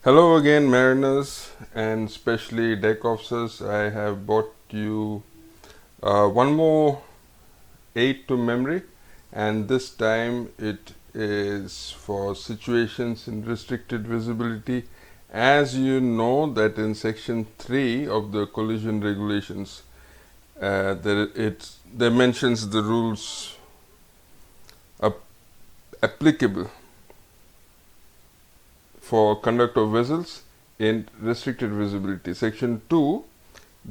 Hello again, mariners and especially deck officers. I have brought you one more aid to memory, and this time it is for situations in restricted visibility. As you know, that in section 3 of the collision regulations, there mentions the rules applicable for conduct of vessels in restricted visibility. Section 2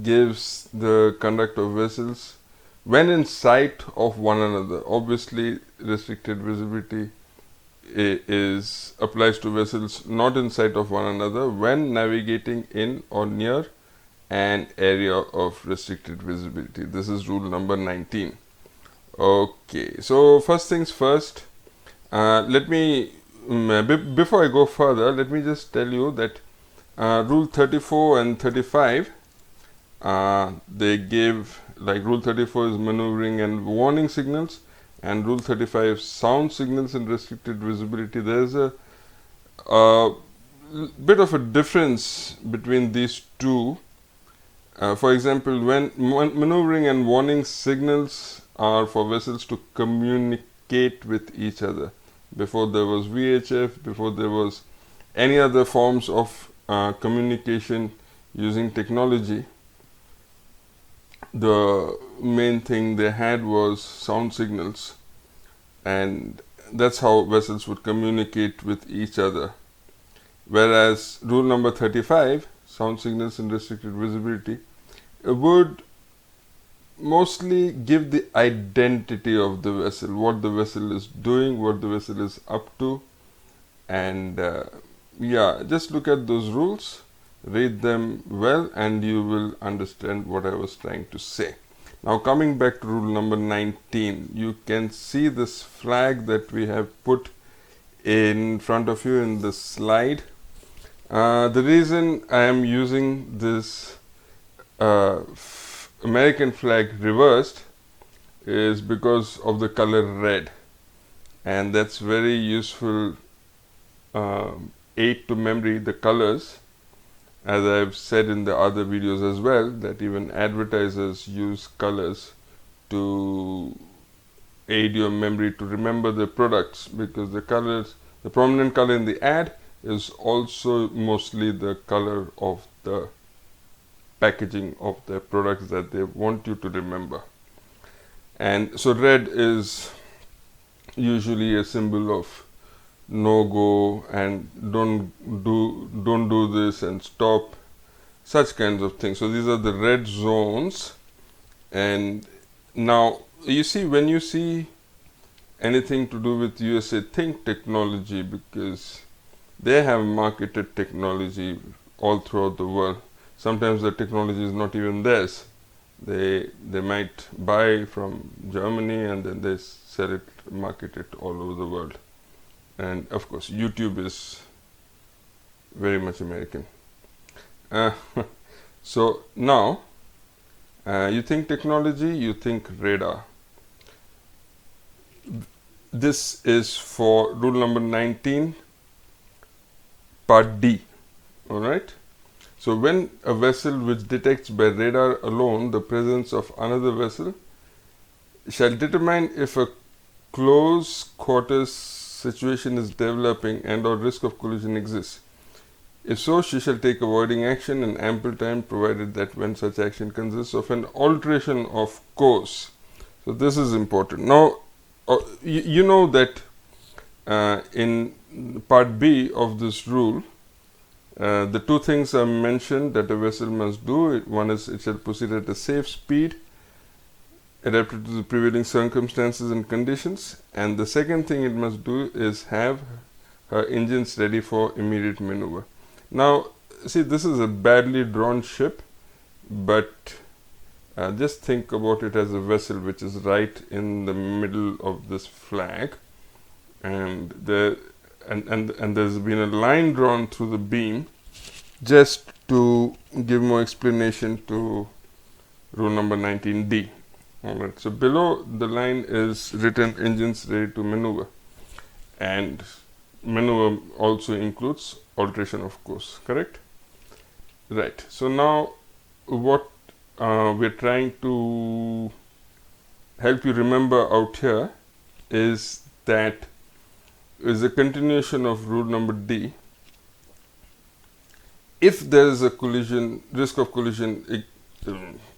gives the conduct of vessels when in sight of one another. Obviously, restricted visibility applies to vessels not in sight of one another when navigating in or near an area of restricted visibility. This is rule number 19. Okay, so first things first, let me before I go further, let me just tell you that rule 34 and 35, they give, like, rule 34 is maneuvering and warning signals, and rule 35 sound signals in restricted visibility. There is a bit of a difference between these two. For example, when maneuvering and warning signals are for vessels to communicate with each other. Before there was VHF, before there was any other forms of communication using technology, the main thing they had was sound signals, and that's how vessels would communicate with each other. Whereas rule number 35, sound signals in restricted visibility, would mostly give the identity of the vessel, what the vessel is doing, what the vessel is up to, and yeah, just look at those rules, read them well, and you will understand what I was trying to say. Now, coming back to rule number 19, you can see this flag that we have put in front of you in the slide. The reason I am using this American flag reversed is because of the color red, and that's very useful aid to memory, the colors, as I've said in the other videos as well, that even advertisers use colors to aid your memory to remember the products, because the colors, the prominent color in the ad is also mostly the color of the packaging of the products that they want you to remember. And so red is usually a symbol of no go and don't do this and stop, such kinds of things. So these are the red zones. And now you see, when you see anything to do with USA, think technology, because they have marketed technology all throughout the world. Sometimes the technology is not even theirs. They might buy from Germany and then they sell it, market it all over the world. And of course, YouTube is very much American. So now, you think technology, you think radar. This is for rule number 19, part D. All right. So when a vessel which detects by radar alone the presence of another vessel shall determine if a close quarters situation is developing and or risk of collision exists. If so, she shall take avoiding action in ample time, provided that when such action consists of an alteration of course. So this is important. Now, you know that in part B of this rule, the two things are mentioned that a vessel must do. One is it shall proceed at a safe speed, adapted to the prevailing circumstances and conditions, and the second thing it must do is have her engines ready for immediate maneuver. Now, see, this is a badly drawn ship, but just think about it as a vessel which is right in the middle of this flag, and there's been a line drawn through the beam just to give more explanation to rule number 19D. Alright, so below the line is written engines ready to maneuver, and maneuver also includes alteration of course, correct? Right. So now what we're trying to help you remember out here is that is a continuation of rule number D. If there is a collision, risk of collision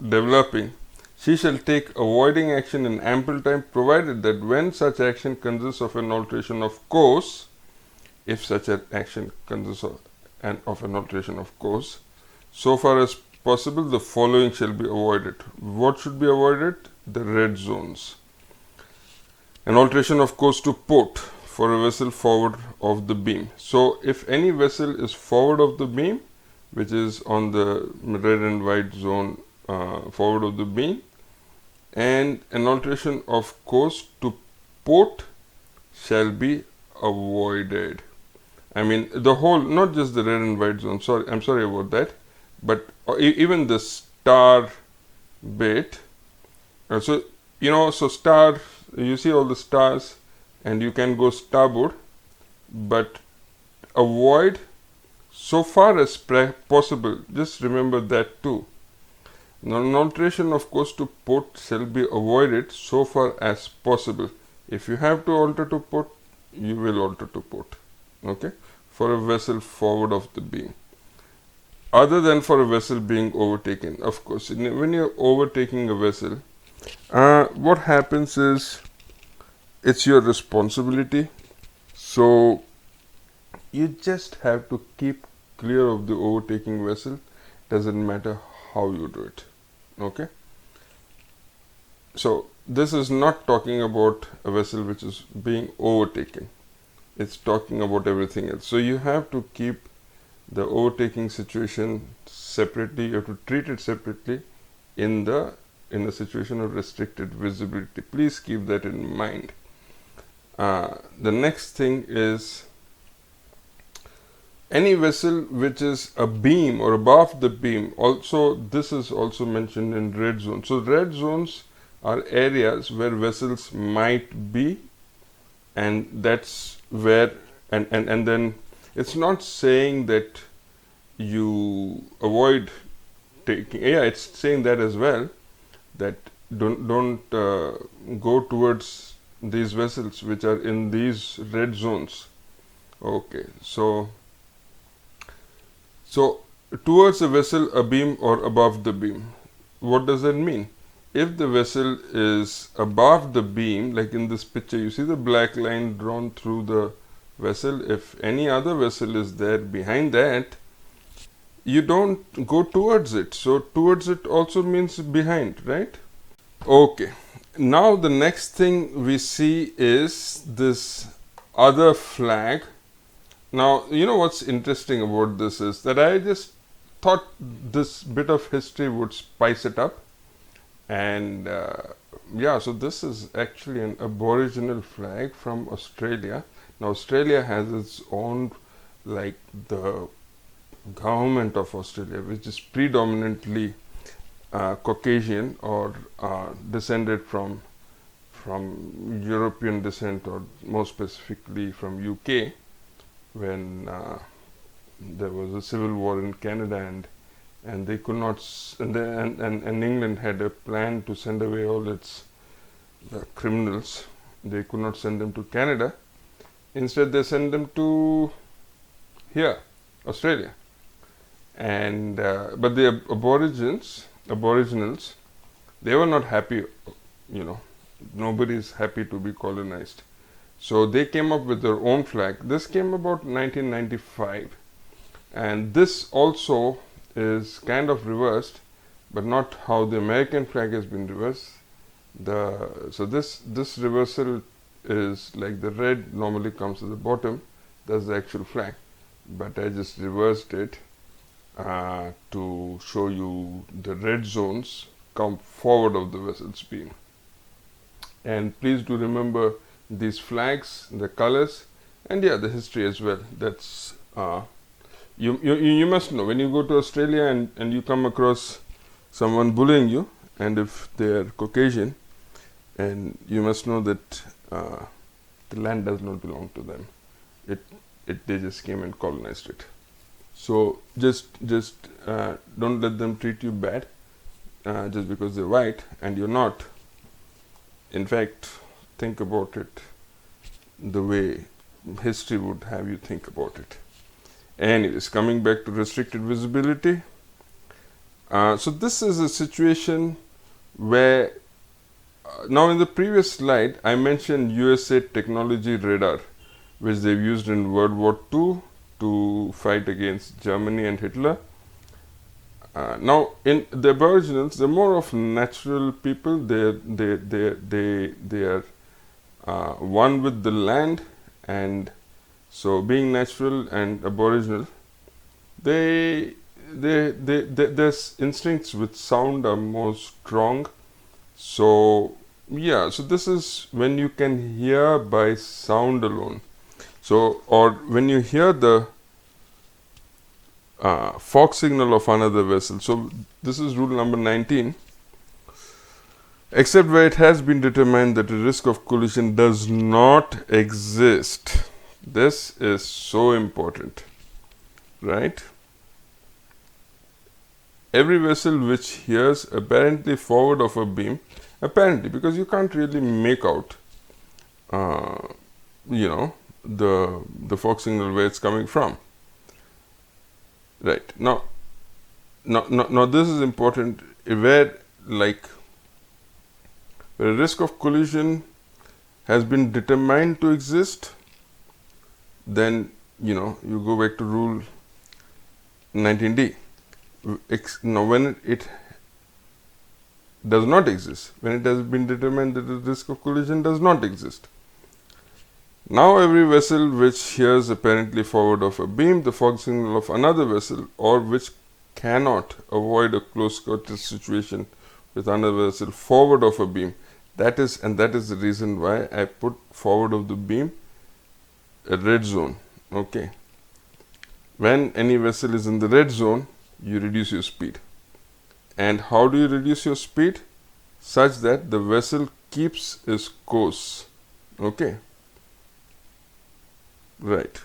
developing, she shall take avoiding action in ample time, provided that when such action consists of an alteration of course, if such an action consists of an alteration of course, so far as possible, the following shall be avoided. What should be avoided? The red zones. An alteration of course to port for a vessel forward of the beam. So if any vessel is forward of the beam, which is on the red and white zone forward of the beam, and an alteration of course to port shall be avoided. I mean the whole, not just the red and white zone, sorry, I'm sorry about that, but even the star bit. So so star, you see all the stars and you can go starboard, but avoid so far as possible. Just remember that too. Now, an alteration of course to port shall be avoided so far as possible. If you have to alter to port, you will alter to port, okay, for a vessel forward of the beam, other than for a vessel being overtaken. Of course, when you're overtaking a vessel, what happens is it's your responsibility, so you just have to keep clear of the overtaking vessel. Doesn't matter how you do it, okay? So this is not talking about a vessel which is being overtaken, it's talking about everything else. So you have to keep the overtaking situation separately, you have to treat it separately in the situation of restricted visibility. Please keep that in mind. The next thing is any vessel which is a beam or above the beam. Also, this is also mentioned in red zone. So red zones are areas where vessels might be, and that's where and then it's not saying that you avoid taking, it's saying that as well, that don't go towards these vessels which are in these red zones. Okay, so towards a vessel abeam or above the beam. What does that mean? If the vessel is above the beam, like in this picture, you see the black line drawn through the vessel. If any other vessel is there behind that, you don't go towards it. So towards it also means behind, right? Okay. Now the next thing we see is this other flag. Now, you know what's interesting about this is that I just thought this bit of history would spice it up. And so this is actually an Aboriginal flag from Australia. Now, Australia has its own, like the government of Australia, which is predominantly Caucasian or descended from European descent, or more specifically from UK, when there was a civil war in Canada, and they could not, and England had a plan to send away all its criminals. They could not send them to Canada. Instead, they sent them to here, Australia. And but the Aboriginals, they were not happy. Nobody is happy to be colonized. So they came up with their own flag. This came about 1995, and this also is kind of reversed, but not how the American flag has been reversed. So this reversal is like the red normally comes at the bottom. That's the actual flag, but I just reversed it to show you the red zones come forward of the vessel's beam. And please do remember these flags, the colors, and the history as well. That's you must know when you go to Australia and you come across someone bullying you, and if they are Caucasian, and you must know that the land does not belong to them. they just came and colonized it. So just don't let them treat you bad just because they're white and you're not. In fact, think about it the way history would have you think about it. Anyways, coming back to restricted visibility. So this is a situation where now in the previous slide I mentioned USA technology radar, which they've used in World War II to fight against Germany and Hitler. Now in the Aboriginals, they're more of natural people. They are one with the land, and so being natural and Aboriginal, their instincts with sound are more strong. So yeah, so this is when you can hear by sound alone. So, or when you hear the fog signal of another vessel. So this is rule number 19. Except where it has been determined that a risk of collision does not exist. This is so important, right? Every vessel which hears apparently forward of a beam, apparently, because you can't really make out, the fog signal where it's coming from. Right. Now this is important. Where a risk of collision has been determined to exist, then you go back to rule 19D. Now when it does not exist, when it has been determined that the risk of collision does not exist. Now every vessel which hears apparently forward of a beam the fog signal of another vessel, or which cannot avoid a close quarter situation with another vessel forward of a beam, that is the reason why I put forward of the beam a red zone. Okay, when any vessel is in the red zone, you reduce your speed. And how do you reduce your speed? Such that the vessel keeps its course. Okay, right.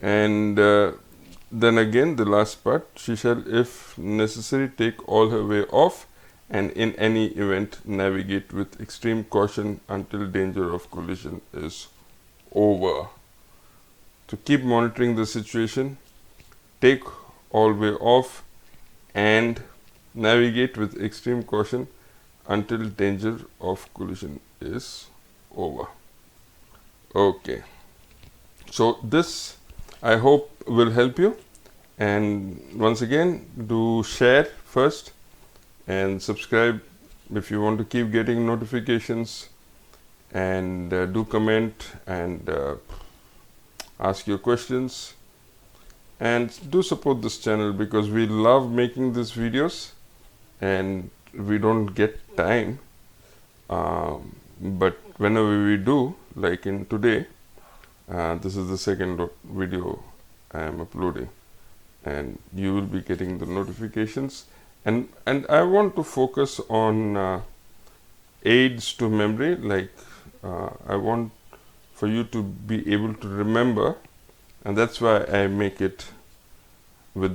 And then again the last part, she shall if necessary take all her way off, and in any event navigate with extreme caution until danger of collision is over. To keep monitoring the situation, take all way off and navigate with extreme caution until danger of collision is over. Okay, so this I hope will help you, and once again do share first and subscribe if you want to keep getting notifications, and do comment and ask your questions, and do support this channel because we love making these videos and we don't get time, but whenever we do, like in today, this is the second video I am uploading, and you will be getting the notifications. And I want to focus on aids to memory, I want for you to be able to remember, and that's why I make it